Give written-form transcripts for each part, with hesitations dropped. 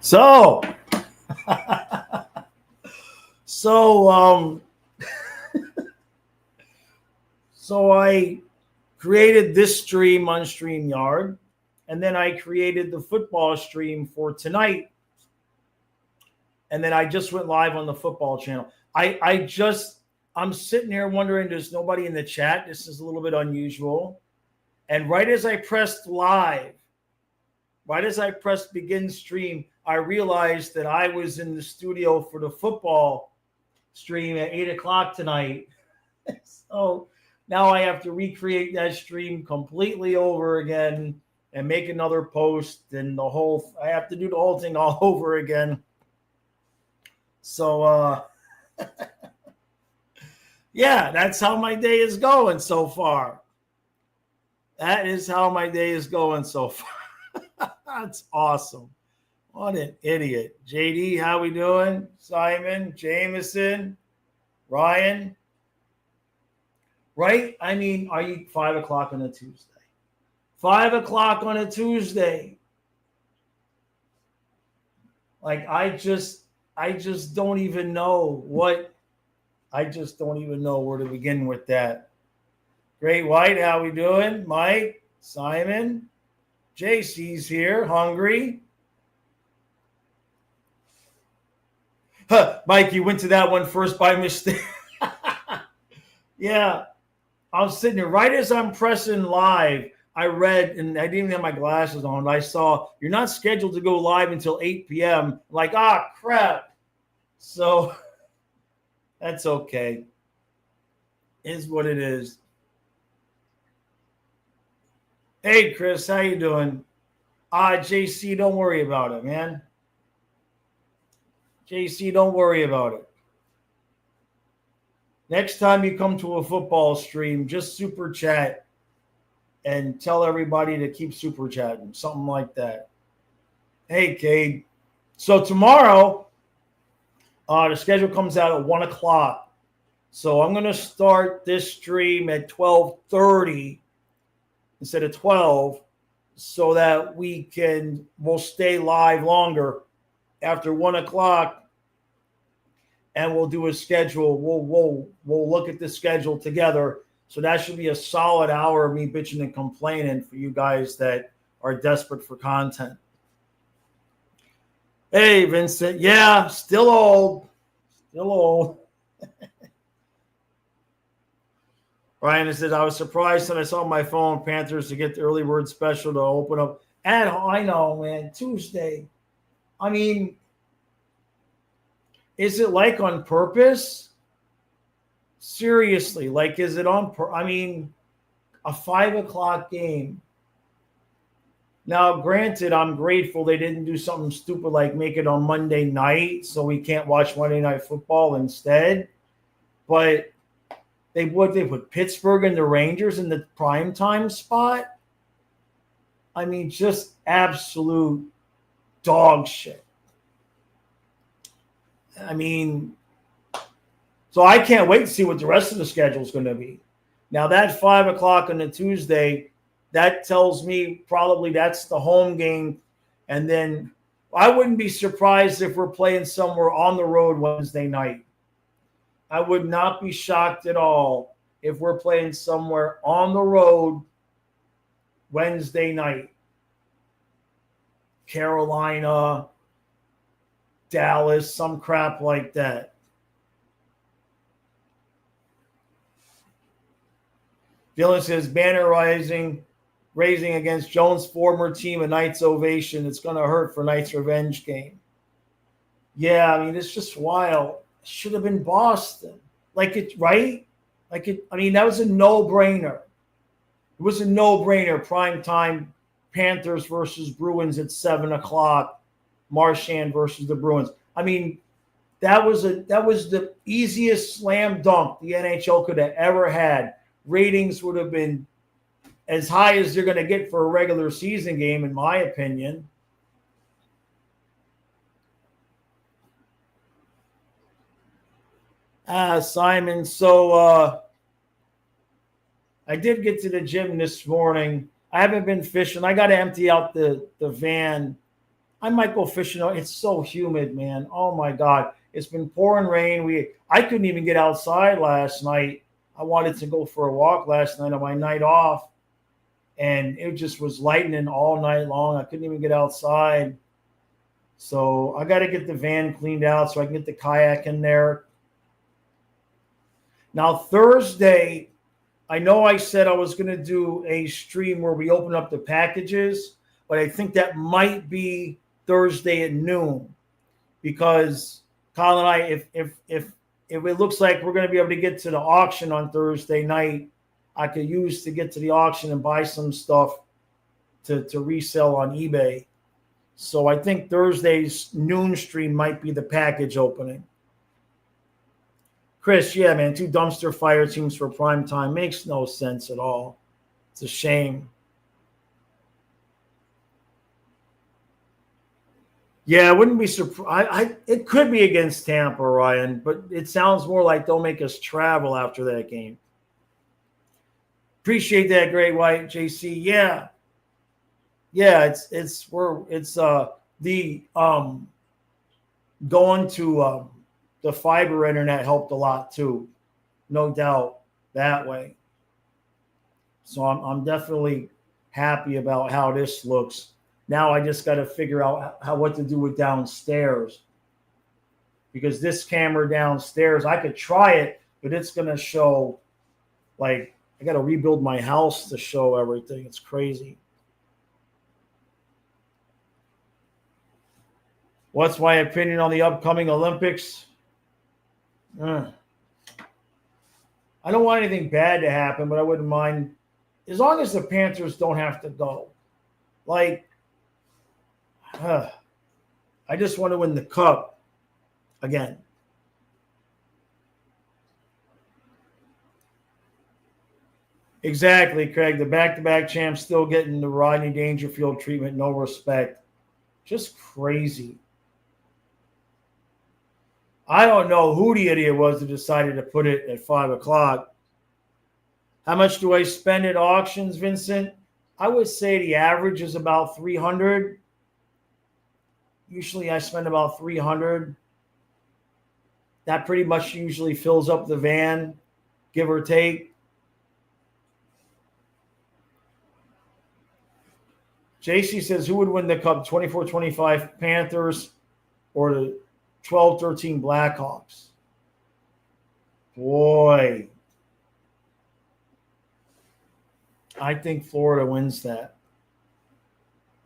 So, so, so I created this stream on StreamYard, and then I created the football stream for tonight, and then I just went live on the football channel. I'm sitting here wondering, there's nobody in the chat. This is a little bit unusual. And right as I pressed live, right as I pressed begin stream, I realized that I was in the studio for the football stream at 8 o'clock tonight. So now I have to recreate that stream completely over again and make another post, and I have to do the whole thing all over again. So, yeah, that's how my day is going so far. That is how my day is going so far. That's awesome. What an idiot. JD, how we doing? Simon, Jameson, Ryan. Right? I mean, are you 5 o'clock on a Tuesday? 5 o'clock on a Tuesday. Like, I just don't even know where to begin with that. Great White, how we doing? Mike, Simon, JC's here, hungry. Mike, you went to that one first by mistake. Yeah, I was sitting there right as I'm pressing live. I read, and I didn't even have my glasses on. I saw you're not scheduled to go live until 8 p.m. Like, crap. So that's okay. Is what it is. Hey, Chris, how you doing? JC, don't worry about it, man. JC, don't worry about it. Next time you come to a football stream, just super chat and tell everybody to keep super chatting, something like that. Hey, Cade. So tomorrow, the schedule comes out at 1 o'clock. So I'm going to start this stream at 12:30 instead of 12, so that we'll stay live longer after 1 o'clock. And we'll do a schedule. We'll look at the schedule together. So that should be a solid hour of me bitching and complaining for you guys that are desperate for content. Hey, Vincent. Yeah, still old. Still old. Ryan says, I was surprised when I saw my phone Panthers to get the early bird special to open up. And I know, man, Tuesday. I mean, is it like on purpose? Seriously, like, is it on I mean, a 5 o'clock game. Now, granted, I'm grateful they didn't do something stupid like make it on Monday night so we can't watch Monday Night Football instead. But they put Pittsburgh and the Rangers in the primetime spot. I mean, just absolute dog shit. I mean, so I can't wait to see what the rest of the schedule is going to be. Now, that 5 o'clock on a Tuesday, that tells me probably that's the home game. And then I wouldn't be surprised if we're playing somewhere on the road Wednesday night. I would not be shocked at all if we're playing somewhere on the road Wednesday night. Carolina, Dallas, some crap like that. Dylan says, banner raising against Jones' former team, a Knights ovation. It's going to hurt for Knights revenge game. Yeah, I mean, it's just wild. It should have been Boston. Right? I mean, that was a no-brainer. It was a no-brainer. Prime time, Panthers versus Bruins at 7 o'clock. Marchand versus the Bruins. I mean, that was the easiest slam dunk the NHL could have ever had. Ratings would have been as high as they're going to get for a regular season game, in my opinion. Simon, so I did get to the gym this morning. I haven't been fishing. I got to empty out the van I might go fishing. It's so humid, man. Oh my God. It's been pouring rain. I couldn't even get outside last night. I wanted to go for a walk last night on my night off, and it just was lightning all night long. I couldn't even get outside. So I got to get the van cleaned out so I can get the kayak in there. Now, Thursday, I know I said I was going to do a stream where we open up the packages, but I think that might be Thursday at noon, because Kyle and I, if it looks like we're going to be able to get to the auction on Thursday night, I could use to get to the auction and buy some stuff to resell on eBay. So I think Thursday's noon stream might be the package opening. Chris, yeah, man, 2 dumpster fire teams for prime time makes no sense at all. It's a shame. Yeah, I wouldn't be surprised. It could be against Tampa, Ryan, but it sounds more like they'll make us travel after that game. Appreciate that, Great White, JC. Yeah. Yeah, it's going to the fiber internet helped a lot too, no doubt that way. So I'm definitely happy about how this looks. Now I just got to figure out what to do with downstairs, because this camera downstairs, I could try it, but it's going to show, like, I got to rebuild my house to show everything. It's crazy. What's my opinion on the upcoming Olympics? I don't want anything bad to happen, but I wouldn't mind as long as the Panthers don't have to go. Like, I just want to win the cup again. Exactly, Craig. The back-to-back champs still getting the Rodney Dangerfield treatment. No respect. Just crazy. I don't know who the idiot was that decided to put it at 5 o'clock. How much do I spend at auctions, Vincent? I would say the average is about 300. Usually I spend about 300. That pretty much usually fills up the van, give or take. JC says, who would win the cup, 24-25 Panthers or the 12-13 Blackhawks? Boy. I think Florida wins that.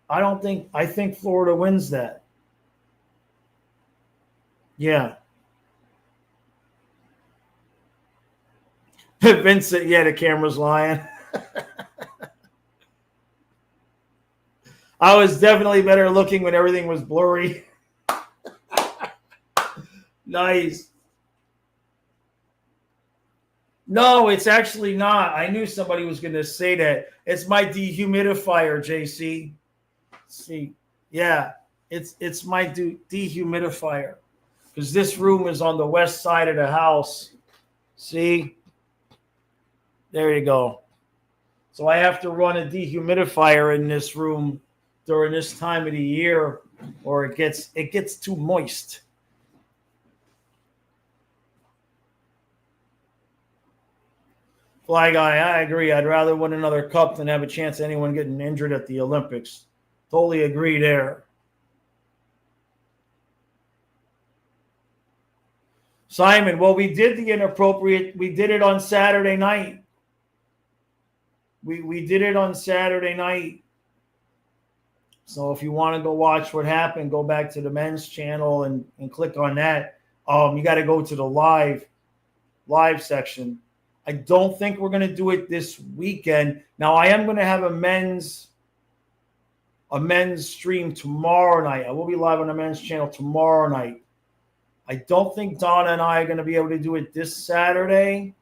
I think Florida wins that. Yeah. Vincent, yeah, the camera's lying. I was definitely better looking when everything was blurry. Nice. No, it's actually not. I knew somebody was going to say that. It's my dehumidifier, JC. See, yeah, it's my dehumidifier, because this room is on the west side of the house. See, there you go. So I have to run a dehumidifier in this room during this time of the year, or it gets too moist. Fly Guy, I agree. I'd rather win another cup than have a chance of anyone getting injured at the Olympics. Totally agree there. Simon, well, we did the inappropriate. We did it on Saturday night. We did it on Saturday night. So if you want to go watch what happened, go back to the men's channel and click on that. You got to go to the live section. I don't think we're going to do it this weekend. Now, I am going to have a men's stream tomorrow night. I will be live on the men's channel tomorrow night. I don't think Donna and I are going to be able to do it this Saturday,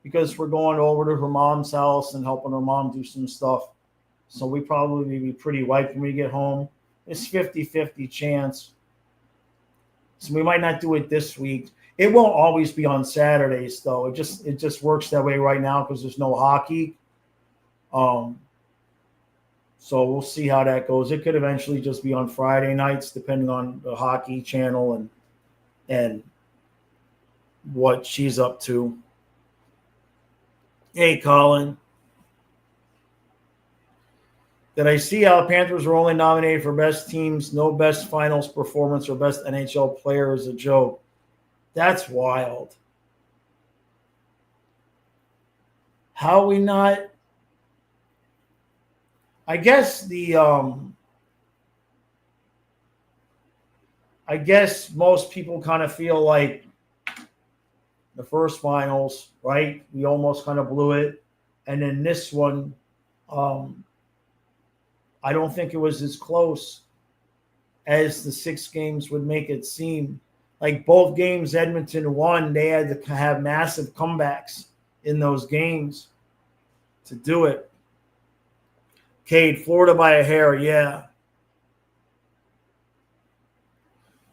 because we're going over to her mom's house and helping her mom do some stuff. So we probably be pretty wiped when we get home. It's 50-50 chance. So we might not do it this week. It won't always be on Saturdays, though. It just works that way right now because there's no hockey. So we'll see how that goes. It could eventually just be on Friday nights, depending on the hockey channel and what she's up to. Hey, Colin. Did I see how the Panthers were only nominated for best teams, no best finals performance or best NHL player as a joke? That's wild. How are we not? I guess I guess most people kind of feel like the first finals, right? We almost kind of blew it. And then this one, I don't think it was as close as the 6 games would make it seem. Like both games Edmonton won, they had to have massive comebacks in those games to do it. Cade, Florida by a hair, yeah.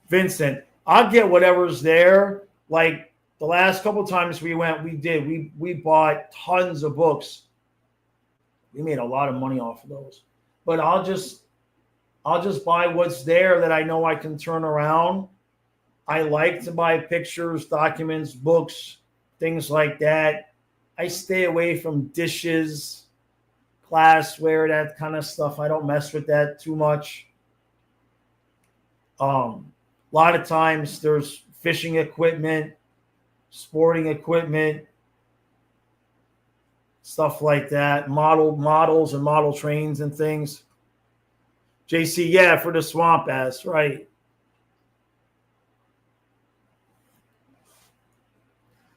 Vincent, I'll get whatever's there. Like the last couple times we went, we bought tons of books. We made a lot of money off of those. But I'll just buy what's there that I know I can turn around. I like to buy pictures, documents, books, things like that. I stay away from dishes, glassware, that kind of stuff. I don't mess with that too much. A lot of times there's fishing equipment, sporting equipment, stuff like that, models and model trains and things. JC, yeah, for the swamp ass, right.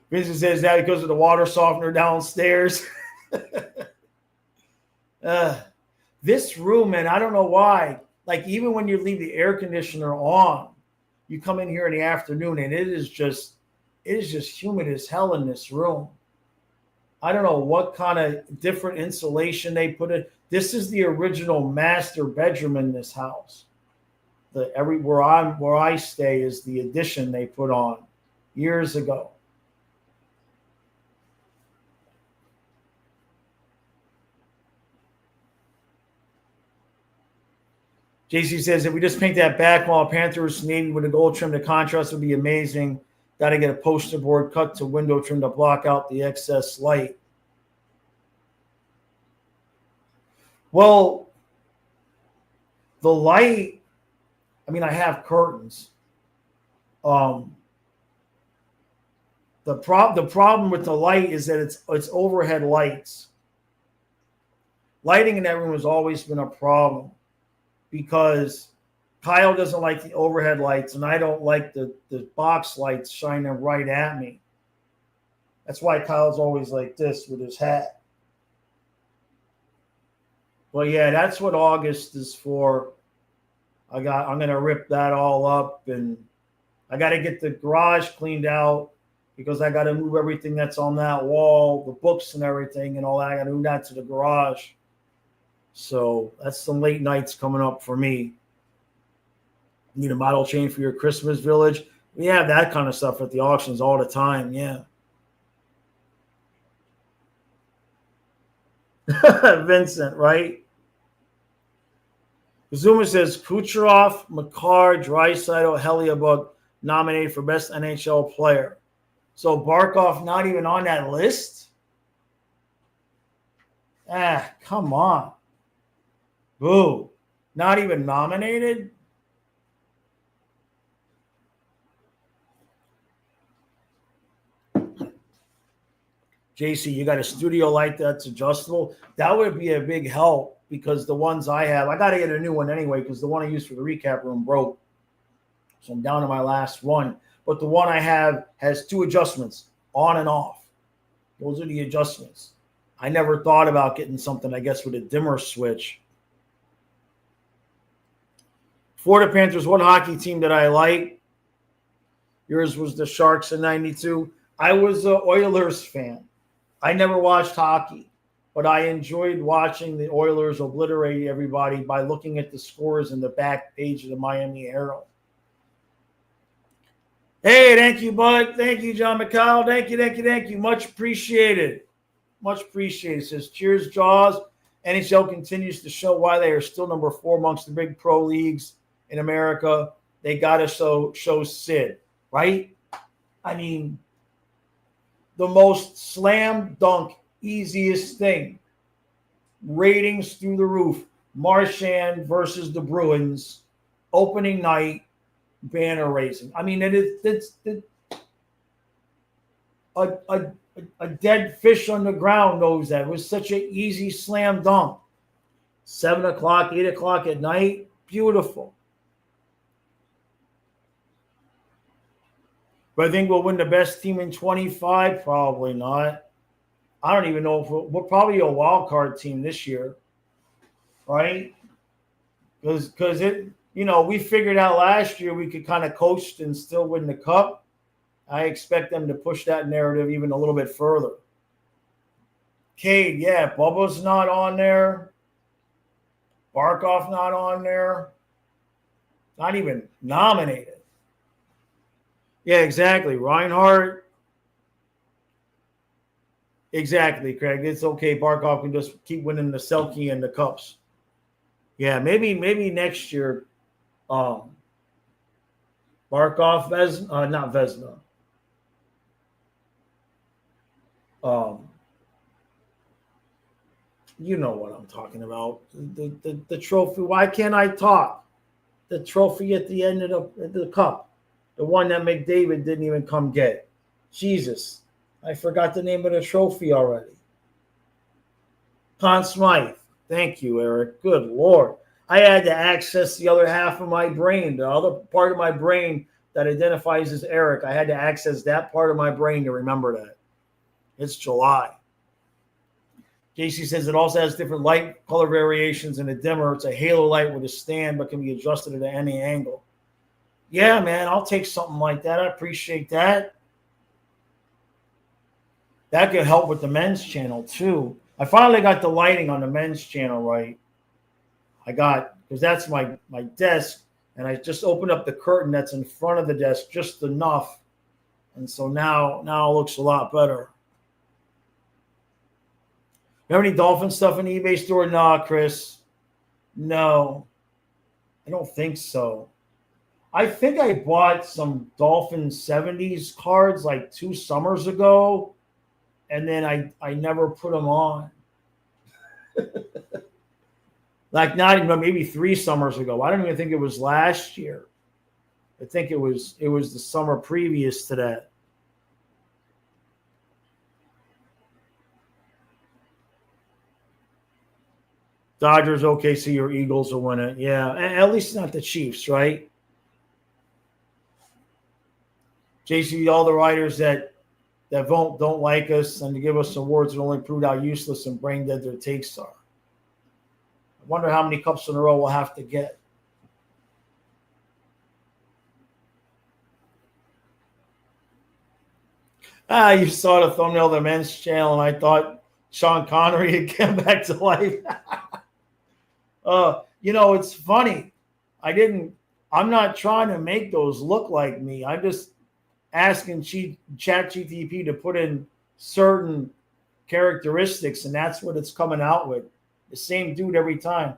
Vincent says that because of the water softener downstairs. This room, man, I don't know why. Like even when you leave the air conditioner on, you come in here in the afternoon and it is just humid as hell in this room. I don't know what kind of different insulation they put in. This is the original master bedroom in this house. Where I stay is the addition they put on years ago. JC says, if we just paint that back wall, Panthers navy with a gold trim, the contrast would be amazing. Got to get a poster board cut to window trim to block out the excess light. Well, the light, I mean, I have curtains. The problem with the light is that it's overhead lights. Lighting in that room has always been a problem because Kyle doesn't like the overhead lights and I don't like the box lights shining right at me. That's why Kyle's always like this with his hat. But yeah, that's what August is for. I'm going to rip that all up and I got to get the garage cleaned out because I got to move everything that's on that wall, the books and everything and all that. I got to move that to the garage. So that's some late nights coming up for me. Need a model chain for your Christmas village? We have that kind of stuff at the auctions all the time, yeah. Vincent, right? Zuma says Kucherov, Makar, Draisaitl, Hellebuyck nominated for best NHL player. So Barkov not even on that list? Come on. Boo. Not even nominated? JC, you got a studio light that's adjustable? That would be a big help because the ones I have, I got to get a new one anyway because the one I used for the recap room broke. So I'm down to my last one. But the one I have has 2 adjustments, on and off. Those are the adjustments. I never thought about getting something, I guess, with a dimmer switch. Florida Panthers, what hockey team did I like? Yours was the Sharks in 92. I was an Oilers fan. I never watched hockey, but I enjoyed watching the Oilers obliterate everybody by looking at the scores in the back page of the Miami Herald. Hey, thank you, bud. Thank you, John McCall. Thank you. Much appreciated. Much appreciated. It says, cheers, Jaws. NHL continues to show why they are still number 4 amongst the big pro leagues in America. They got to show Sid, right? I mean, the most slam dunk, easiest thing. Ratings through the roof. Marchand versus the Bruins, opening night, banner raising. I mean, it's a dead fish on the ground knows that. It was such an easy slam dunk. 7 o'clock, 8 o'clock at night, beautiful. But I think we'll win the best team in 25? Probably not. I don't even know if we're probably a wild card team this year, right? Because it, we figured out last year we could kind of coast and still win the cup. I expect them to push that narrative even a little bit further. Cade, yeah, Bubba's not on there. Barkov not on there. Not even nominated. Yeah, exactly. Reinhardt. Exactly, Craig. It's okay. Barkov can just keep winning the Selke and the cups. Yeah, maybe next year. Barkov, not Vezina. You know what I'm talking about. The trophy. Why can't I talk? The trophy at the end of the cup. The one that McDavid didn't even come get. Jesus. I forgot the name of the trophy already. Conn Smythe. Thank you, Eric. Good Lord. I had to access the other half of my brain, the other part of my brain that identifies as Eric. I had to access that part of my brain to remember that. It's July. JC says it also has different light color variations in a dimmer. It's a halo light with a stand, but can be adjusted at any angle. Yeah, man, I'll take something like that. I appreciate that. That could help with the men's channel, too. I finally got the lighting on the men's channel right. Because that's my desk, and I just opened up the curtain that's in front of the desk just enough. And so now it looks a lot better. You have any Dolphin stuff in the eBay store? Nah, Chris. No. I don't think so. I think I bought some Dolphin 70s cards like 2 summers ago, and then I never put them on. Like not even maybe 3 summers ago. I don't even think it was last year. I think it was the summer previous to that. Dodgers, OKC, or Eagles will win it. Yeah, at least not the Chiefs, right? JC, all the writers that vote don't like us and to give us awards that only prove how useless and brain dead their takes are. I wonder how many cups in a row we'll have to get. You saw the thumbnail of the men's channel, and I thought Sean Connery had come back to life. It's funny. I'm not trying to make those look like me. I'm just asking ChatGPT to put in certain characteristics, and that's what it's coming out with. The same dude every time.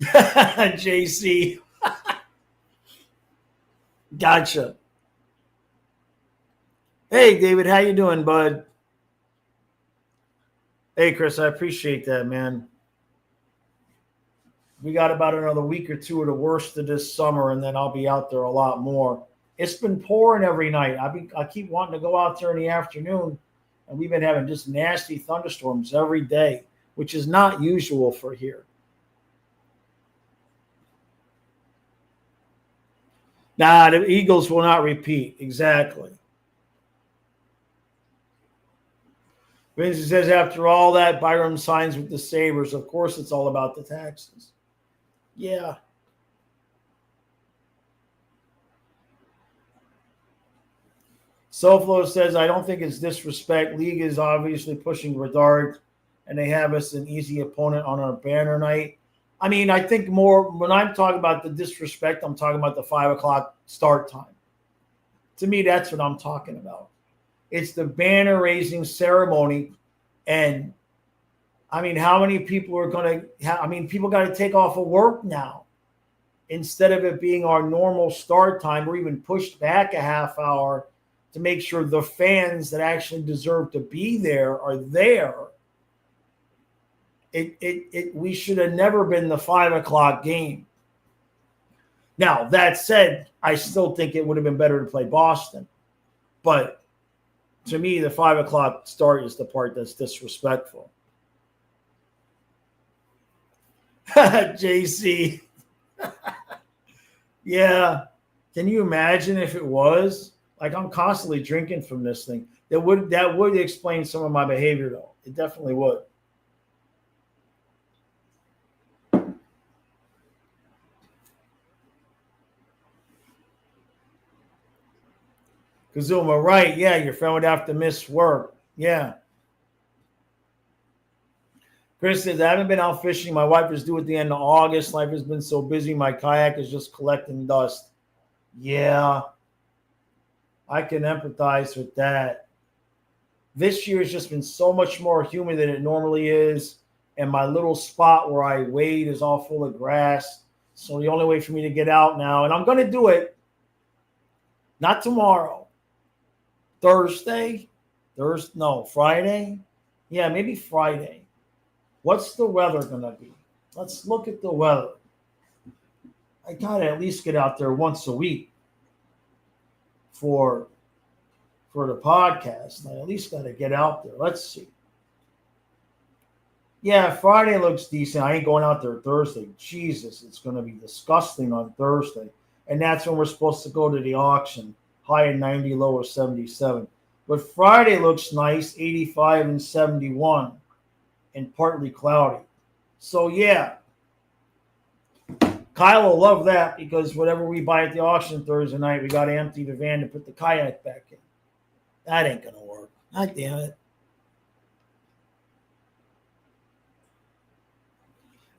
JC. Gotcha. Hey, David, how you doing, bud? Hey, Chris, I appreciate that, man. We got about another week or two of the worst of this summer, and then I'll be out there a lot more. It's been pouring every night. I keep wanting to go out there in the afternoon, and we've been having just nasty thunderstorms every day, which is not usual for here. Nah, the Eagles will not repeat. Exactly. Vinci says, after all that, Byram signs with the Sabres. Of course, it's all about the taxes. Yeah. SoFlo says, I don't think it's disrespect. League is obviously pushing Bedard, and they have us an easy opponent on our banner night. I mean, I think more when I'm talking about the disrespect, I'm talking about the 5 o'clock start time. To me, that's what I'm talking about. It's the banner raising ceremony. And I mean, how many people are going to, people got to take off of work now. Instead of it being our normal start time, or even pushed back a half hour to make sure the fans that actually deserve to be there are there. We should have never been the 5 o'clock game. Now, that said, I still think it would have been better to play Boston. But to me, the 5 o'clock start is the part that's disrespectful. JC. Yeah. Can you imagine if it was? Like, I'm constantly drinking from this thing. That would explain some of my behavior, though. It definitely would. Kazuma, right. Yeah, your friend would have to miss work. Yeah. Chris says, I haven't been out fishing. My wife is due at the end of August. Life has been so busy. My kayak is just collecting dust. Yeah. I can empathize with that. This year has just been so much more humid than it normally is. And my little spot where I wade is all full of grass. So the only way for me to get out now, and I'm going to do it, not tomorrow. Friday? Yeah, maybe Friday. What's the weather going to be? Let's look at the weather. I got to at least get out there once a week for the podcast. I at least got to get out there. Let's see. Yeah, Friday looks decent. I ain't going out there Thursday. Jesus, it's going to be disgusting on Thursday. And that's when we're supposed to go to the auction. High of 90, low of 77. But Friday looks nice, 85 and 71, and partly cloudy. So, yeah. Kyle will love that because whatever we buy at the auction Thursday night, we got to empty the van to put the kayak back in. That ain't going to work. God damn it.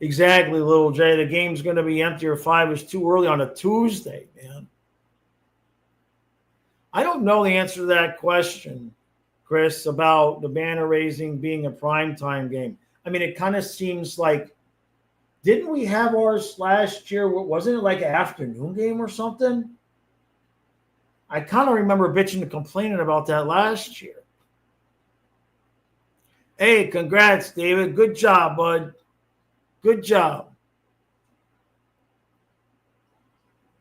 Exactly, Little J. The game's going to be empty or 5 is too early on a Tuesday, man. I don't know the answer to that question, Chris, about the banner raising being a primetime game. I mean, it kind of seems like, didn't we have ours last year? Wasn't it like an afternoon game or something? I kind of remember bitching and complaining about that last year. Hey, congrats, David. Good job, bud. Good job.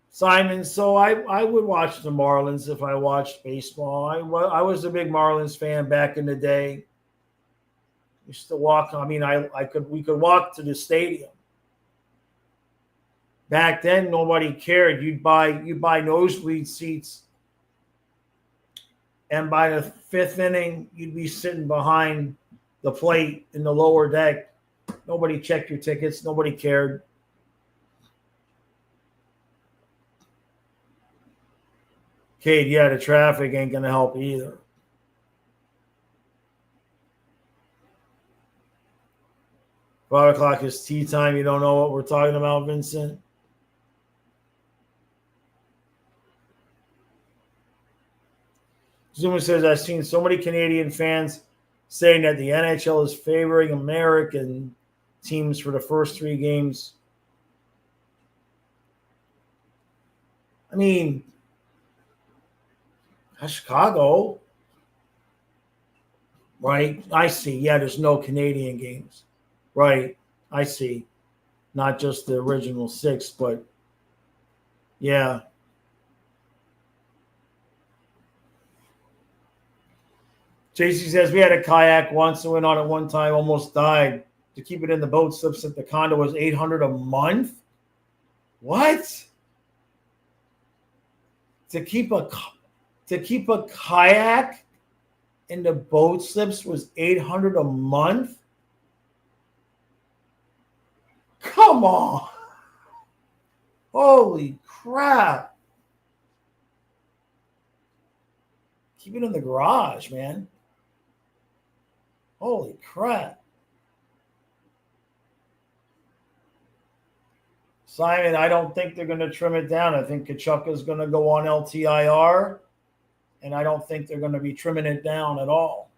Simon, so I would watch the Marlins if I watched baseball. I was a big Marlins fan back in the day. Used to walk. I mean, we could walk to the stadium. Back then, nobody cared. You'd buy nosebleed seats, and by the 5th inning, you'd be sitting behind the plate in the lower deck. Nobody checked your tickets. Nobody cared. Cade, yeah, the traffic ain't going to help either. Five o'clock is tea time. You don't know what we're talking about, Vincent? Zuma says, I've seen so many Canadian fans saying that the NHL is favoring American teams for the first 3 games. I mean, Chicago, right? I see. Yeah, there's no Canadian games. Right. I see. Not just the original 6, but yeah. JC says, we had a kayak once and went on it one time, almost died. To keep it in the boat slips at the condo was $800 a month. What? To keep a kayak in the boat slips was $800 a month? Come on. Holy crap. Keep it in the garage, man. Holy crap. Simon, I don't think they're going to trim it down. I think Kachuk is going to go on LTIR. And I don't think they're going to be trimming it down at all.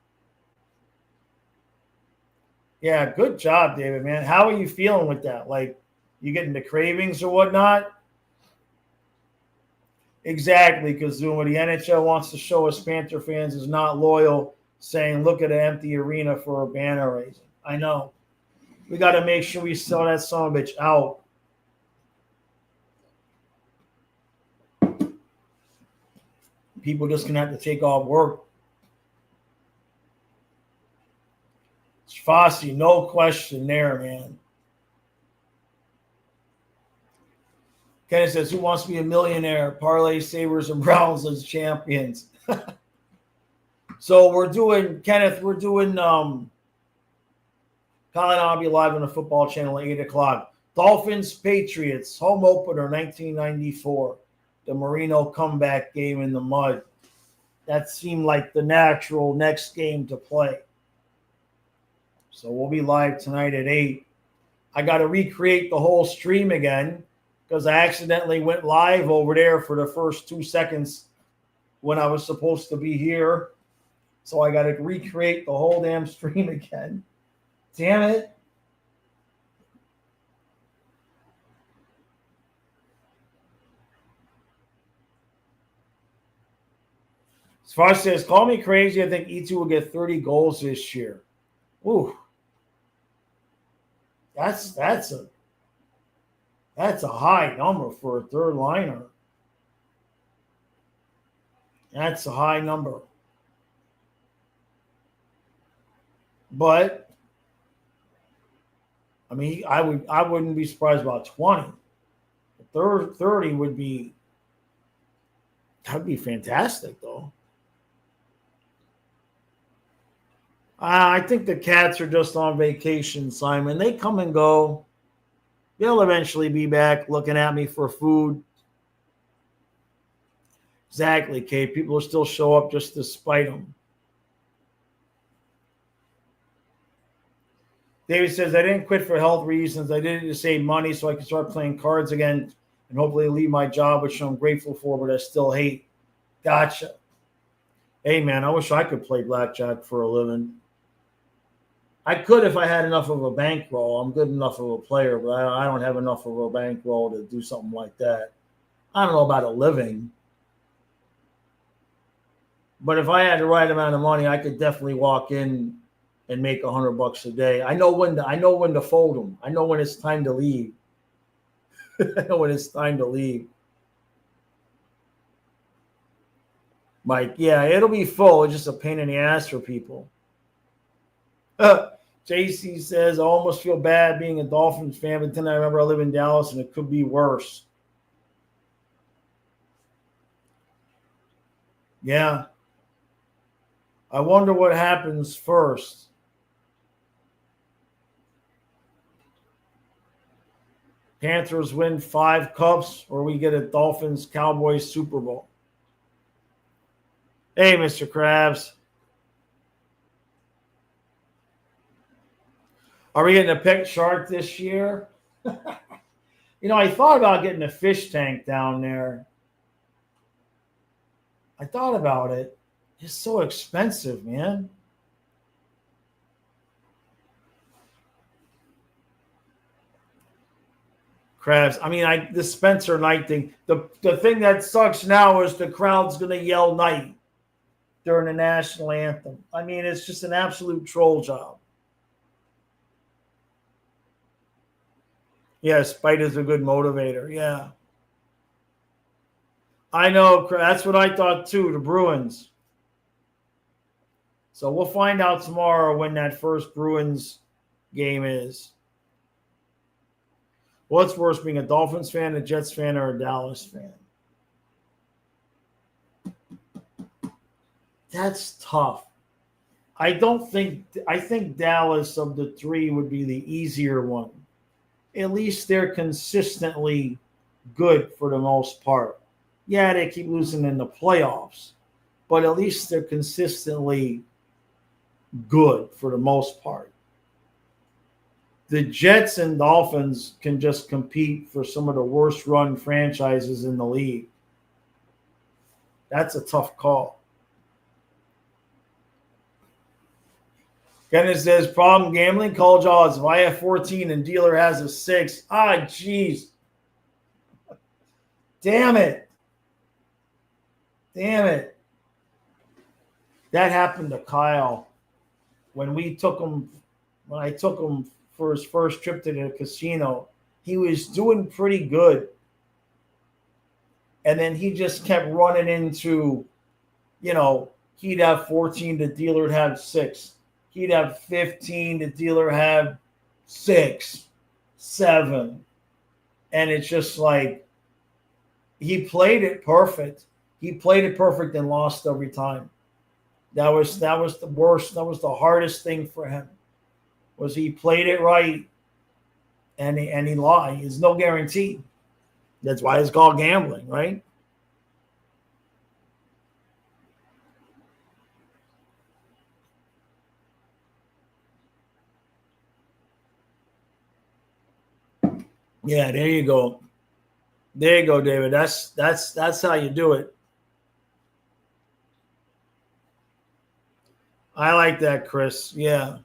Yeah, good job, David, man. How are you feeling with that? Like, you getting the cravings or whatnot? Exactly, because what the NHL wants to show us Panther fans is not loyal, saying, look at an empty arena for a banner raising. I know. We got to make sure we sell that son of a bitch out. People just going to have to take off work. Fossey, no question there, man. Kenneth says, who wants to be a millionaire? Parlay Sabres and Browns as champions. So we're doing, Kenneth, Colin and I'll be live on the football channel at 8 o'clock. Dolphins, Patriots, home opener, 1994. The Marino comeback game in the mud. That seemed like the natural next game to play. So we'll be live tonight at 8. I got to recreate the whole stream again because I accidentally went live over there for the first 2 seconds when I was supposed to be here. So I got to recreate the whole damn stream again. Damn it. As far as says, call me crazy. I think E2 will get 30 goals this year. Ooh. That's a high number for a third liner. That's a high number. But I mean, I wouldn't be surprised about 20. 30 would be, that'd be fantastic though. I think the Cats are just on vacation, Simon. They come and go. They'll eventually be back looking at me for food. Exactly, Kate. People will still show up just to spite them. David says, I didn't quit for health reasons. I did it to save money so I could start playing cards again and hopefully leave my job, which I'm grateful for, but I still hate. Gotcha. Hey, man, I wish I could play blackjack for a living. I could if I had enough of a bankroll. I'm good enough of a player, but I don't have enough of a bankroll to do something like that. I don't know about a living. But if I had the right amount of money, I could definitely walk in and make $100 a day. I know when to fold them. I know when it's time to leave. I know when it's time to leave. Mike, yeah, it'll be full. It's just a pain in the ass for people. JC says, I almost feel bad being a Dolphins fan, but then I remember I live in Dallas and it could be worse. Yeah. I wonder what happens first. Panthers win 5 cups or we get a Dolphins-Cowboys Super Bowl. Hey, Mr. Krabs. Are we getting a pet shark this year? I thought about getting a fish tank down there. I thought about it. It's so expensive, man. Krabs. I mean, the Spencer Knight thing. The thing that sucks now is the crowd's going to yell Knight during the national anthem. I mean, it's just an absolute troll job. Yeah, spite is a good motivator. Yeah. I know. That's what I thought too, the Bruins. So we'll find out tomorrow when that first Bruins game is. What's worse, being a Dolphins fan, a Jets fan, or a Dallas fan? That's tough. I think Dallas of the three would be the easier one. At least they're consistently good for the most part. Yeah, they keep losing in the playoffs, but at least they're consistently good for the most part. The Jets and Dolphins can just compete for some of the worst run franchises in the league. That's a tough call. Kenneth says, problem gambling, college odds. If I have 14 and dealer has a 6. Ah, jeez. Damn it. Damn it. That happened to Kyle when I took him for his first trip to the casino. He was doing pretty good. And then he just kept running into, he'd have 14, the dealer would have 6. He'd have 15, the dealer have 6, 7. And it's just like he played it perfect. He played it perfect and lost every time. That was the worst. That was the hardest thing for him. Was he played it right and he lost. There's no guarantee. That's why it's called gambling, right? Yeah, there you go. There you go, David. That's how you do it. I like that, Chris. Yeah.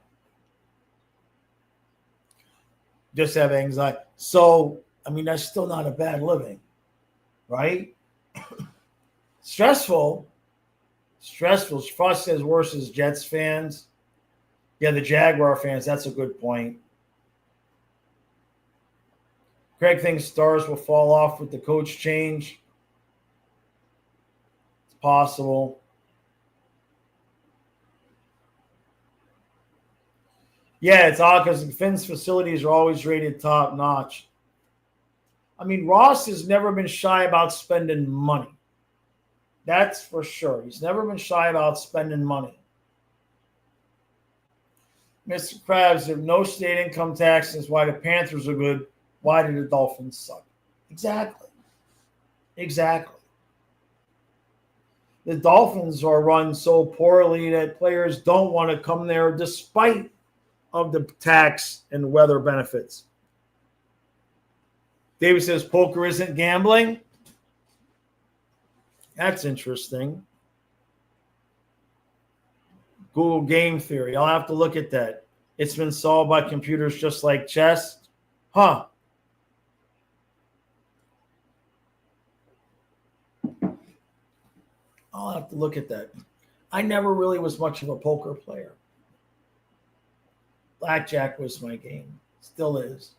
Just have anxiety. So, I mean, that's still not a bad living, right? Stressful. Frost says worse as Jets fans. Yeah, the Jaguar fans. That's a good point. Craig thinks stars will fall off with the coach change. It's possible. Yeah, it's odd because Finn's facilities are always rated top notch. I mean, Ross has never been shy about spending money. That's for sure. He's never been shy about spending money. Mr. Krabs, if no state income tax is why the Panthers are good, why do the Dolphins suck? Exactly. The Dolphins are run so poorly that players don't want to come there despite of the tax and weather benefits. David says poker isn't gambling. That's interesting. Google game theory. I'll have to look at that. It's been solved by computers just like chess. Huh. I'll have to look at that. I never really was much of a poker player. Blackjack was my game. Still is.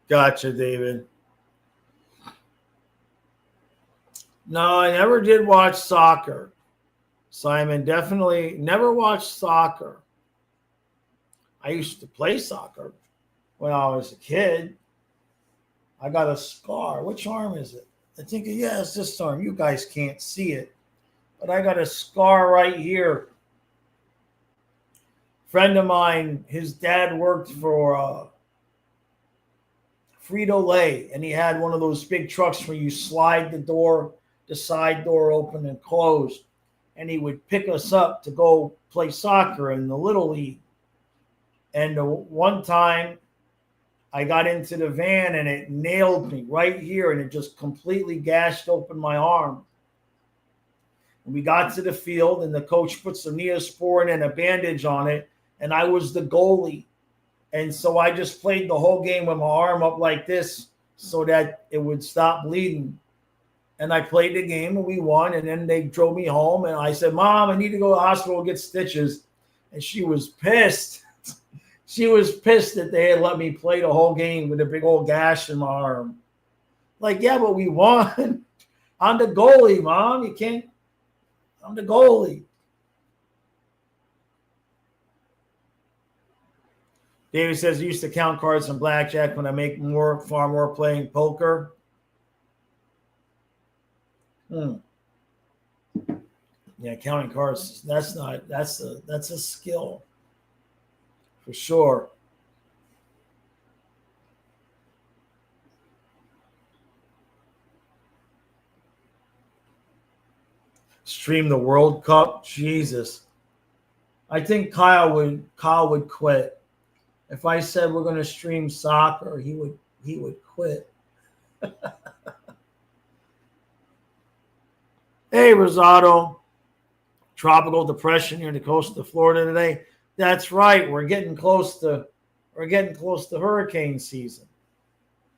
Gotcha, David. No, I never did watch soccer. Simon, definitely never watched soccer. I used to play soccer when I was a kid. I got a scar. Which arm is it? I think, yeah, it's this arm. You guys can't see it. But I got a scar right here. Friend of mine, his dad worked for Frito-Lay, and he had one of those big trucks where you slide the side door open and close, and he would pick us up to go play soccer in the Little League. And one time I got into the van and it nailed me right here, and it just completely gashed open my arm. And we got to the field, and the coach put some Neosporin and a bandage on it, and I was the goalie. And so I just played the whole game with my arm up like this so that it would stop bleeding. And I played the game, and we won, and then they drove me home, and I said, Mom, I need to go to the hospital and get stitches. And she was pissed. She was pissed that they had let me play the whole game with a big old gash in my arm. Like, yeah, but we won. I'm the goalie, Mom. You can't. I'm the goalie. David says, I used to count cards on blackjack when I make far more playing poker. Yeah, counting cards, that's a skill. For sure. Stream the World Cup. Jesus. I think Kyle would quit. If I said we're going to stream soccer, he would quit. Hey, Rosado. Tropical depression near the coast of Florida today. That's right. We're getting close to hurricane season.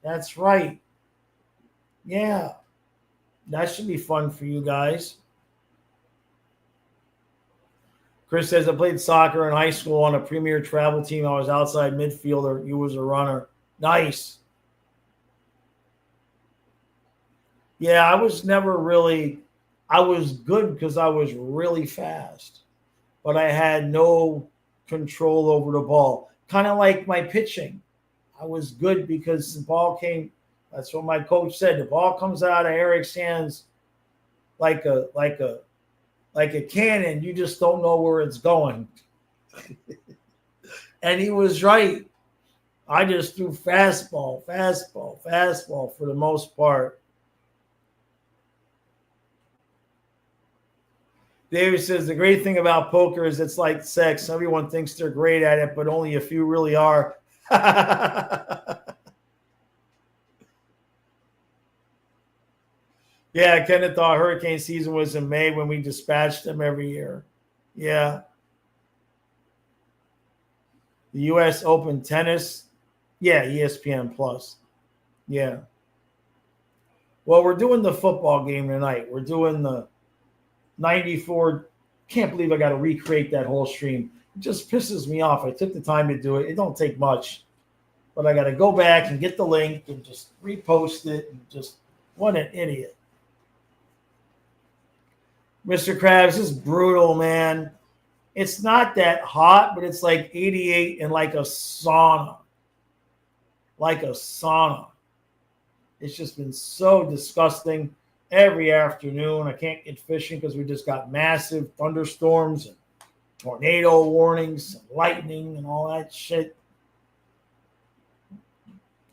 That's right. Yeah. That should be fun for you guys. Chris says, I played soccer in high school on a premier travel team. I was outside midfielder. You was a runner. Nice. Yeah, I was good because I was really fast, but I had no control over the ball. Kind of like my pitching. I was good because the ball came. That's what my coach said. The ball comes out of Eric's hands like a cannon. You just don't know where it's going. And he was right. I just threw fastball for the most part. David says, the great thing about poker is it's like sex. Everyone thinks they're great at it, but only a few really are. Yeah, Kenneth thought hurricane season was in May when we dispatched them every year. Yeah. The U.S. Open tennis. Yeah, ESPN Plus. Yeah. Well, we're doing the football game tonight. We're doing the 94. Can't believe I got to recreate that whole stream. It just pisses me off. I took the time to do it. It don't take much. But I got to go back and get the link and just repost it. And just, what an idiot. Mr. Krabs, this is brutal, man. It's not that hot, but it's like 88 and like a sauna. Like a sauna. It's just been so disgusting every afternoon. I can't get fishing because we just got massive thunderstorms and tornado warnings, and lightning, and all that shit.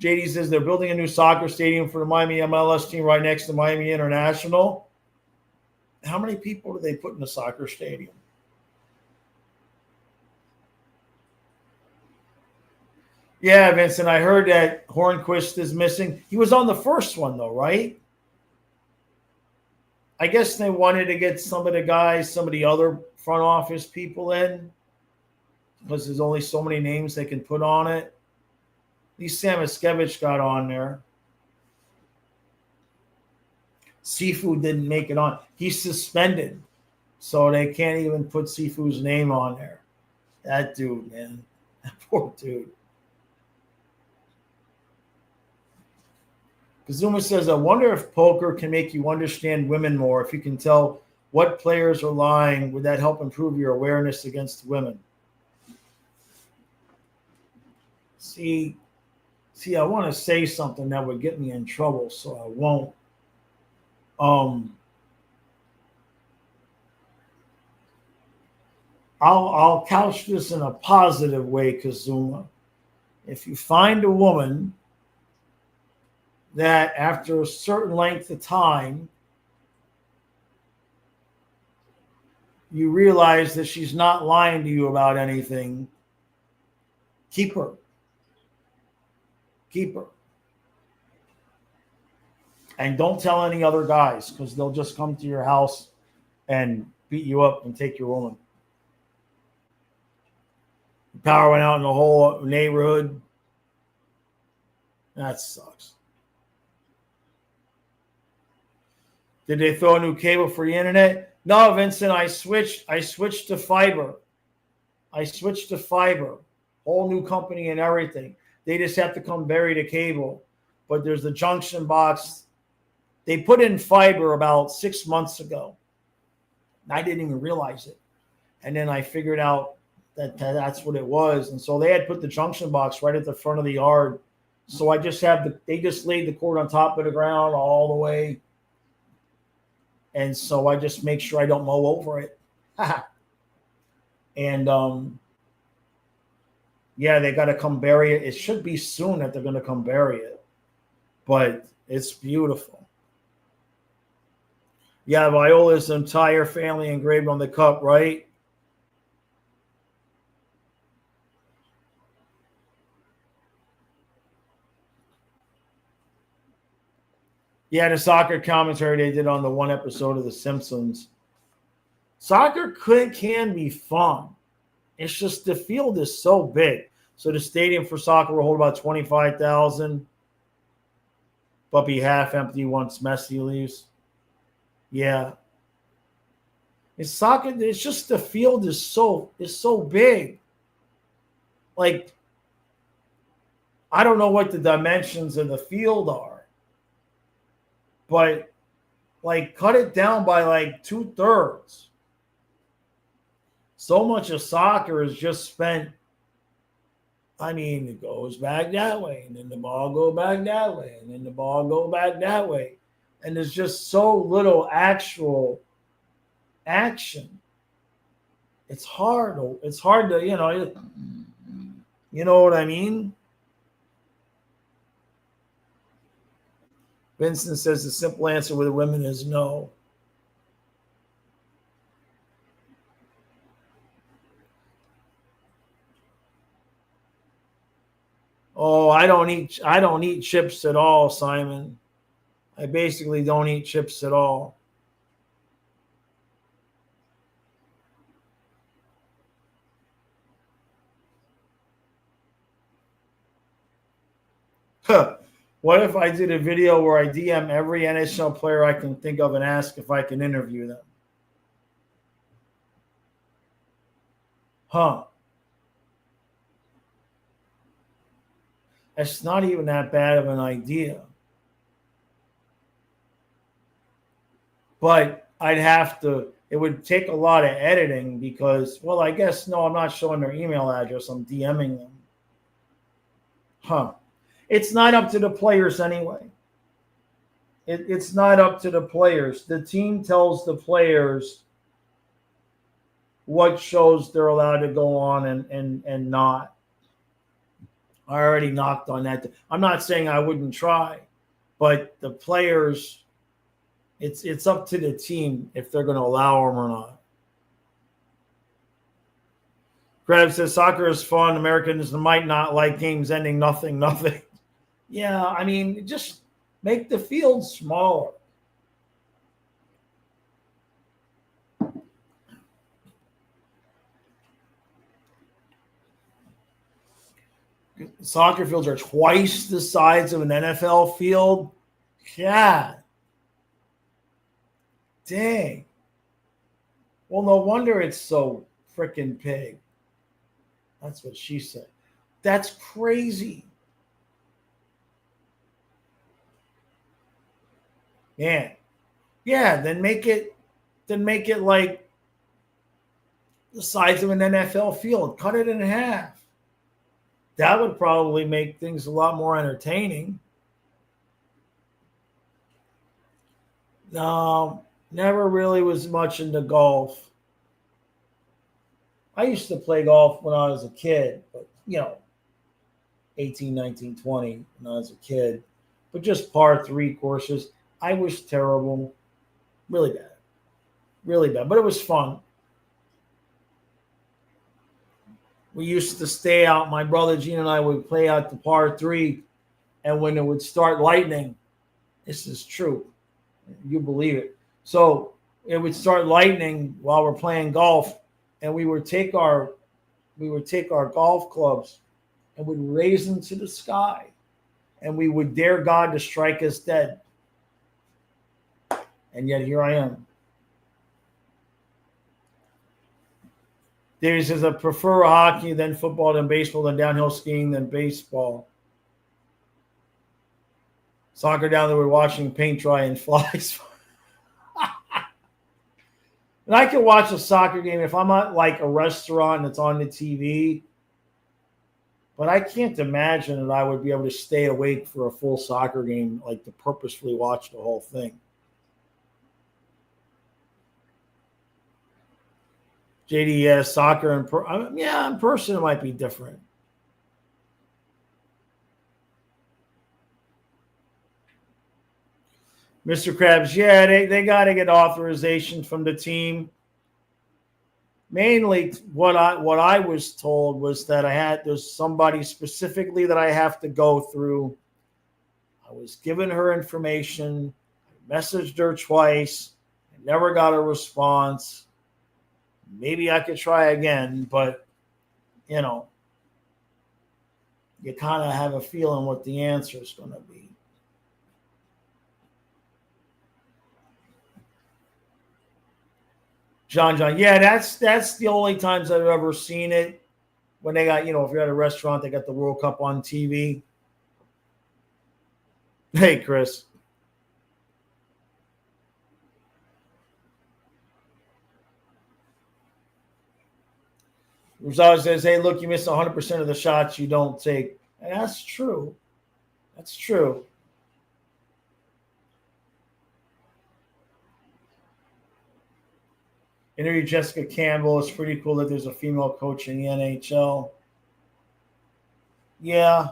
JD says they're building a new soccer stadium for the Miami MLS team right next to Miami International. How many people do they put in the soccer stadium? Yeah, Vincent, I heard that Hornquist is missing. He was on the first one, though, right? I guess they wanted to get some of the guys, some of the other front office people in because there's only so many names they can put on it. At least Sam Iskevich got on there. Sifu didn't make it on. He's suspended, so they can't even put Sifu's name on there. That dude, man. That poor dude. Kazuma says, I wonder if poker can make you understand women more. If you can tell what players are lying, would that help improve your awareness against women? See, I want to say something that would get me in trouble, so I won't. I'll couch this in a positive way, Kazuma. If you find a woman that after a certain length of time, you realize that she's not lying to you about anything, keep her. Keep her. And don't tell any other guys because they'll just come to your house and beat you up and take your woman. The power went out in the whole neighborhood. That sucks. Did they throw a new cable for the internet? No, Vincent, I switched to fiber. Whole new company and everything. They just have to come bury the cable. But there's the junction box. They put in fiber about 6 months ago. I didn't even realize it. And then I figured out that that's what it was. And so they had put the junction box right at the front of the yard. So I just they just laid the cord on top of the ground all the way. And so I just make sure I don't mow over it. And yeah, they got to come bury it. It should be soon that they're going to come bury it. But it's beautiful. Yeah, Viola's entire family engraved on the cup, right? Yeah, the soccer commentary they did on the one episode of The Simpsons. Soccer can be fun. It's just the field is so big. So the stadium for soccer will hold about 25,000, but be half empty once Messi leaves. Yeah. It's soccer. It's just the field is so big. Like, I don't know what the dimensions of the field are, but like cut it down by like 2/3. So much of soccer is just spent. I mean, it goes back that way, and then the ball go back that way, and then the ball go back that way, and there's just so little actual action. It's hard. It's hard to, you know what I mean? Vincent says the simple answer with women is no. Oh, I don't eat chips at all, Simon. I basically don't eat chips at all. What if I did a video where I DM every NHL player I can think of and ask if I can interview them? It's not even that bad of an idea. But it would take a lot of editing because, well, I guess, no, I'm not showing their email address. I'm DMing them. It's not up to the players anyway. It's not up to the players. The team tells the players what shows they're allowed to go on and not. I already knocked on that. I'm not saying I wouldn't try, but the players, it's up to the team if they're going to allow them or not. Grab says soccer is fun. Americans might not like games ending nothing. Yeah, I mean, just make the field smaller. Soccer fields are twice the size of an NFL field. Yeah. Dang. Well, no wonder it's so freaking big. That's what she said. That's crazy. Yeah. Yeah, then make it like the size of an NFL field. Cut it in half. That would probably make things a lot more entertaining. No, never really was much into golf. I used to play golf when I was a kid, but 18, 19, 20 when I was a kid. But just par 3 courses. I was terrible. Really bad. Really bad. But it was fun. We used to stay out. My brother Gene and I would play out the par 3. And when it would start lightning, this is true. You believe it. So it would start lightning while we're playing golf. And we would take our golf clubs and would raise them to the sky. And we would dare God to strike us dead. And yet here I am. Dave says, I prefer hockey, then football, then baseball, then downhill skiing, then baseball. Soccer down there, we're watching paint dry and flies. And I can watch a soccer game if I'm at like a restaurant and it's on the TV. But I can't imagine that I would be able to stay awake for a full soccer game, like to purposefully watch the whole thing. JD, yes, soccer in person it might be different. Mr. Krabs, yeah, they got to get authorization from the team. Mainly, what I was told was that there's somebody specifically that I have to go through. I was given her information. Messaged her twice. I never got a response. Maybe I could try again, but, you know, you kind of have a feeling what the answer is going to be. John, yeah, that's the only times I've ever seen it. When they got, if you're at a restaurant, they got the World Cup on TV. Hey, Chris. Rosales says, hey, look, you miss 100% of the shots you don't take. And that's true. That's true. Interview Jessica Campbell. It's pretty cool that there's a female coach in the NHL. Yeah.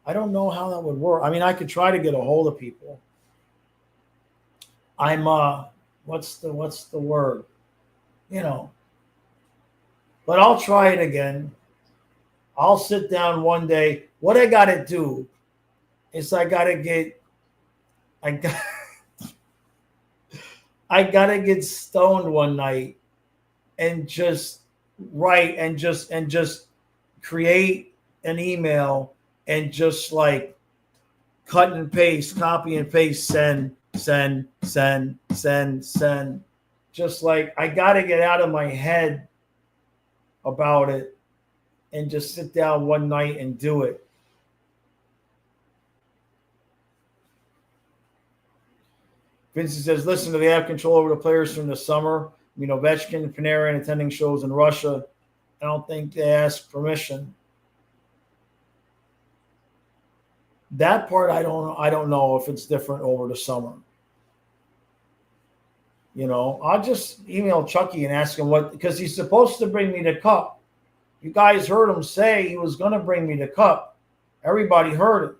I don't know how that would work. I mean, I could try to get a hold of people. I'm what's the word? But I'll try it again. I'll sit down one day. What I got to do is I got to get stoned one night and just write and just create an email and just like cut and paste, copy and paste, send. Just like I got to get out of my head about it and just sit down one night and do it. Vincent says, listen, do they have control over the players from the summer? I mean, Ovechkin, Panarin attending shows in Russia. I don't think they ask permission. That part, I don't know if it's different over the summer. I'll just email Chucky and ask him because he's supposed to bring me the cup. You guys heard him say he was going to bring me the cup. Everybody heard it.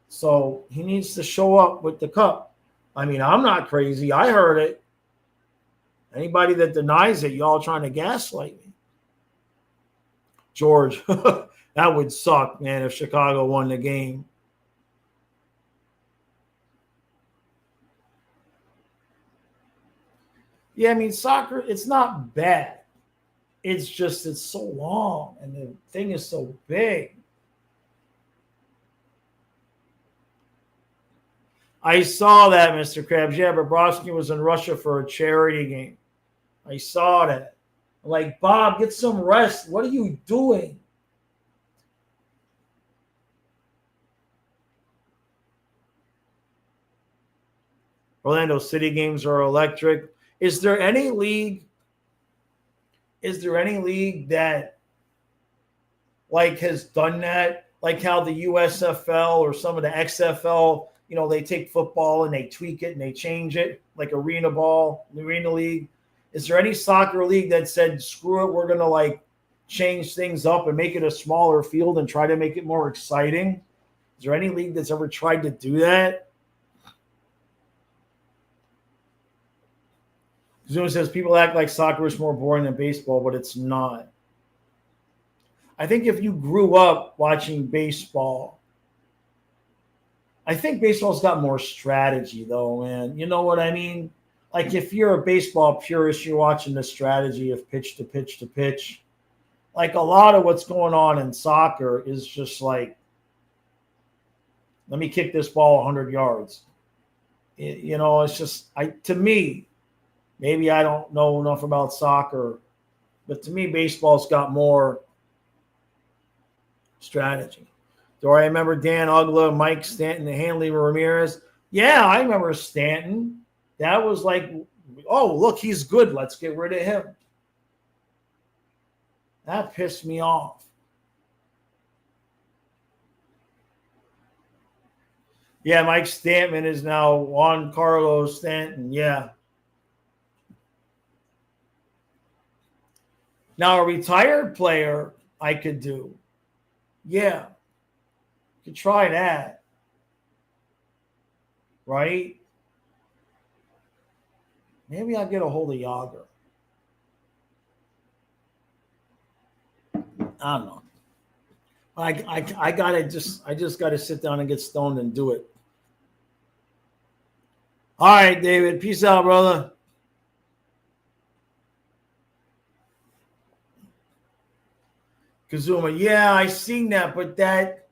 So he needs to show up with the cup. I mean, I'm not crazy. I heard it. Anybody that denies it, y'all trying to gaslight me. George, that would suck, man, if Chicago won the game. Yeah, I mean, soccer, it's not bad. It's just, it's so long and the thing is so big. I saw that, Mr. Krabs. Yeah, Bobrovsky was in Russia for a charity game. I saw that. I'm like, Bob, get some rest. What are you doing? Orlando City games are electric. Is there any league that like has done that? Like how the USFL or some of the XFL, they take football and they tweak it and they change it, like arena league. Is there any soccer league that said, screw it, we're going to like change things up and make it a smaller field and try to make it more exciting? Is there any league that's ever tried to do that? Zoom says people act like soccer is more boring than baseball, but it's not. I think if you grew up watching baseball, I think baseball's got more strategy, though, man. You know what I mean? Like, if you're a baseball purist, you're watching the strategy of pitch to pitch to pitch. Like, a lot of what's going on in soccer is just like, let me kick this ball 100 yards. It's just, to me, maybe I don't know enough about soccer, but to me, baseball's got more strategy. Do I remember Dan Ugla, Mike Stanton, and Hanley Ramirez? Yeah, I remember Stanton. That was like, oh, look, he's good. Let's get rid of him. That pissed me off. Yeah, Mike Stanton is now Juan Carlos Stanton. Yeah. Now, a retired player I could do. Yeah. Could try that. Right? Maybe I'll get a hold of Yager. I don't know. I just gotta sit down and get stoned and do it. All right, David. Peace out, brother. Kazuma. Yeah, I seen that, but that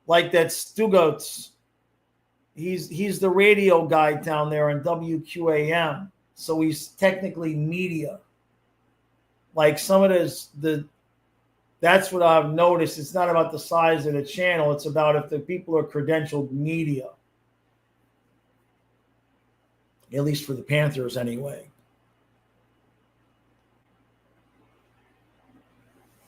like that Stugatz, he's the radio guy down there on WQAM. So he's technically media. Like some of that's what I've noticed. It's not about the size of the channel. It's about if the people are credentialed media. At least for the Panthers anyway.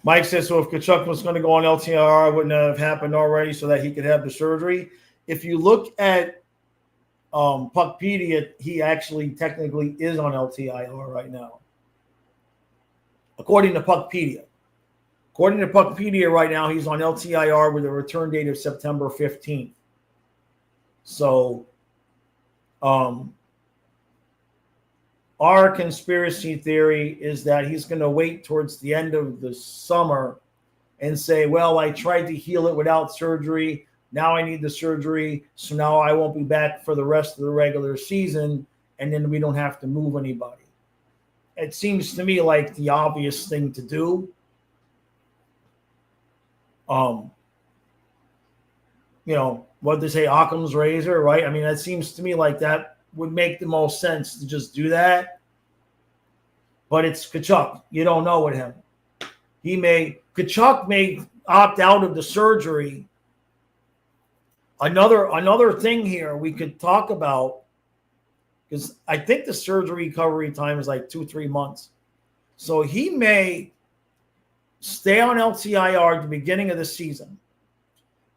Mike says, so if Tkachuk was going to go on LTIR, it wouldn't have happened already so that he could have the surgery. If you look at Puckpedia, he actually technically is on LTIR right now. According to Puckpedia. According to Puckpedia right now, he's on LTIR with a return date of September 15th. So our conspiracy theory is that he's going to wait towards the end of the summer and say, well, I tried to heal it without surgery. Now I need the surgery. So now I won't be back for the rest of the regular season. And then we don't have to move anybody. It seems to me like the obvious thing to do. What they say, Occam's razor, right? I mean, that seems to me like that would make the most sense to just do that. But it's Tkachuk. You don't know with him. Tkachuk may opt out of the surgery. Another thing here we could talk about, because I think the surgery recovery time is like 2-3 months. So he may stay on LTIR at the beginning of the season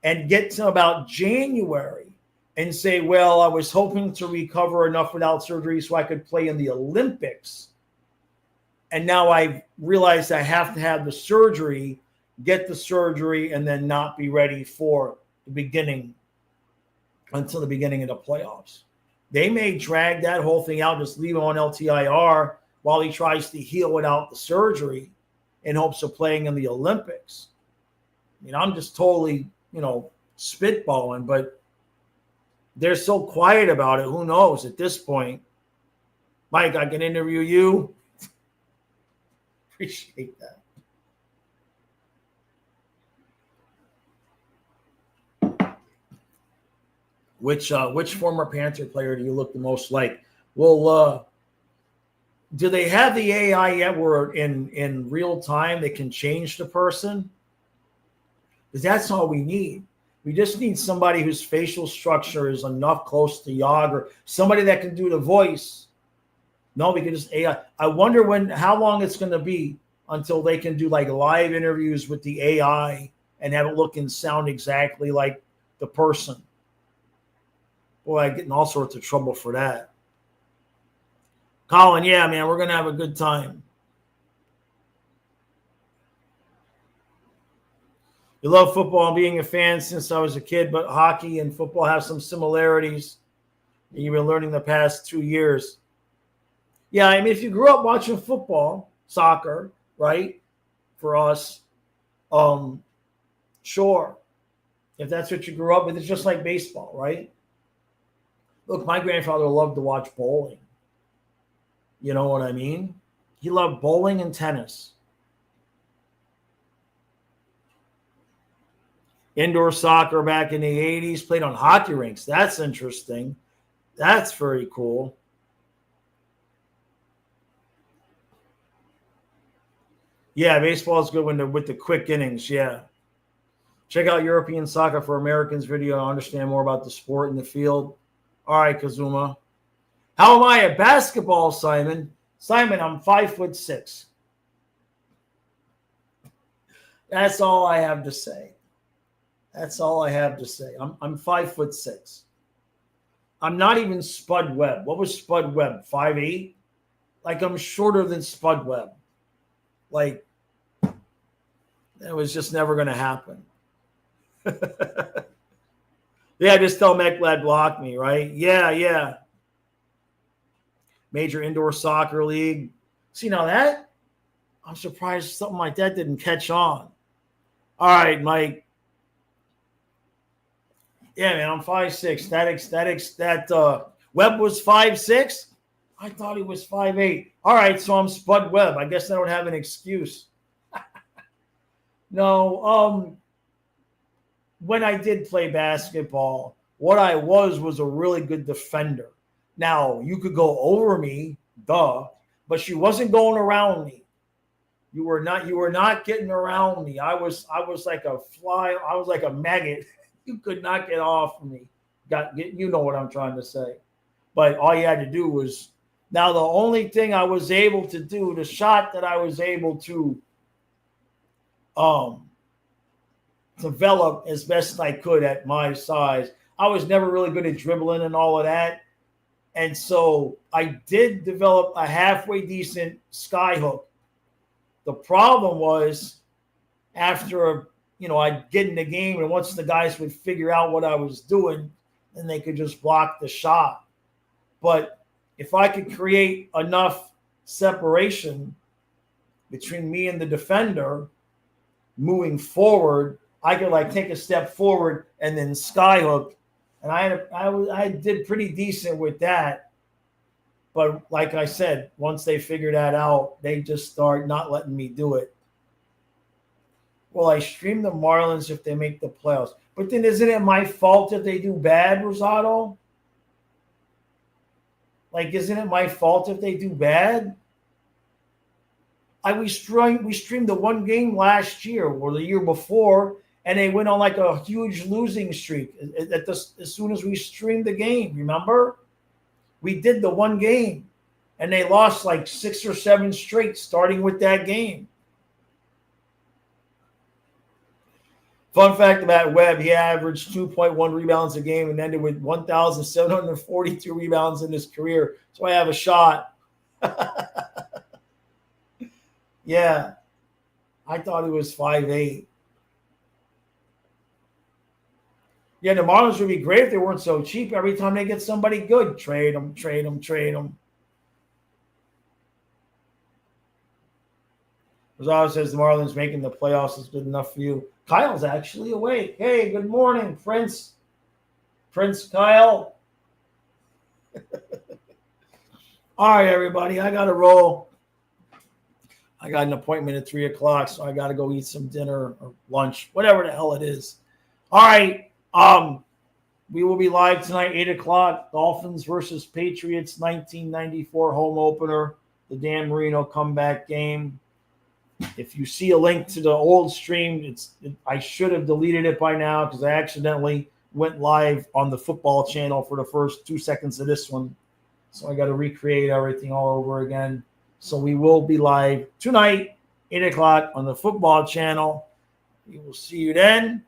and get to about January and say, well, I was hoping to recover enough without surgery so I could play in the Olympics. And now I realized I have to have the surgery, get the surgery, and then not be ready for the beginning until the beginning of the playoffs. They may drag that whole thing out, just leave him on LTIR while he tries to heal without the surgery in hopes of playing in the Olympics. I mean, I'm just totally, spitballing, but they're so quiet about it. Who knows at this point? Mike, I can interview you. Appreciate that. Which former Panther player do you look the most like? Well, do they have the AI yet where in real time they can change the person? Because that's all we need. We just need somebody whose facial structure is enough close to Yager, somebody that can do the voice. No, we can just AI. I wonder how long it's going to be until they can do like live interviews with the AI and have it look and sound exactly like the person. Boy, I get in all sorts of trouble for that. Colin, yeah, man, we're going to have a good time. You love football and being a fan since I was a kid, but hockey and football have some similarities. And you've been learning the past 2 years. Yeah, I mean, if you grew up watching football, soccer, right, for us, sure. If that's what you grew up with, it's just like baseball, right? Look, my grandfather loved to watch bowling. You know what I mean? He loved bowling and tennis. Indoor soccer back in the 80s, played on hockey rinks. That's interesting. That's very cool. Yeah, baseball is good with the quick innings. Yeah. Check out European Soccer for Americans video to understand more about the sport in the field. All right, Kazuma. How am I at basketball, Simon? Simon, I'm 5'6". That's all I have to say. That's all I have to say. I'm 5'6". I'm not even Spud Webb. What was Spud Webb? 5'8"? Like, I'm shorter than Spud Webb. Like, that was just never going to happen. Yeah, just tell Mechlad block me, right? Yeah. Major Indoor Soccer League. See, now that, I'm surprised something like that didn't catch on. All right, Mike. Yeah, man, I'm 5'6". That Webb was 5'6". I thought he was 5'8". All right, so I'm Spud Webb. I guess I don't have an excuse. No, when I did play basketball, what I was a really good defender. Now, you could go over me, duh, but she wasn't going around me. You were not getting around me. I was like a fly. I was like a maggot. You could not get off of me. You know what I'm trying to say. But all you had to do was, now the only thing I was able to do, the shot that I was able to develop as best I could at my size, I was never really good at dribbling and all of that. And so I did develop a halfway decent sky hook. The problem was after, I'd get in the game, and once the guys would figure out what I was doing, then they could just block the shot. But if I could create enough separation between me and the defender moving forward, I could take a step forward and then skyhook. And I did pretty decent with that. But like I said, once they figure that out, they just start not letting me do it. Well, I stream the Marlins if they make the playoffs. But then isn't it my fault if they do bad, Rosado? Isn't it my fault if they do bad? We streamed the one game last year or the year before, and they went on a huge losing streak as soon as we streamed the game, remember? We did the one game, and they lost 6 or 7 straight starting with that game. Fun fact about Webb, he averaged 2.1 rebounds a game and ended with 1,742 rebounds in his career. So I have a shot. Yeah. I thought he was 5'8". Yeah, the Marlins would be great if they weren't so cheap. Every time they get somebody good, trade them. Rosado says the Marlins making the playoffs is good enough for you. Kyle's actually awake. Hey, good morning, Prince. Prince Kyle. All right, everybody, I got to roll. I got an appointment at 3 o'clock, so I got to go eat some dinner or lunch, whatever the hell it is. All right. We will be live tonight, 8 o'clock. Dolphins versus Patriots, 1994 home opener. The Dan Marino comeback game. If you see a link to the old stream, I should have deleted it by now because I accidentally went live on the football channel for the first 2 seconds of this one. So I got to recreate everything all over again. So we will be live tonight, 8 o'clock on the football channel. We will see you then.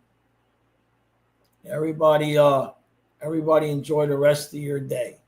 Everybody enjoy the rest of your day.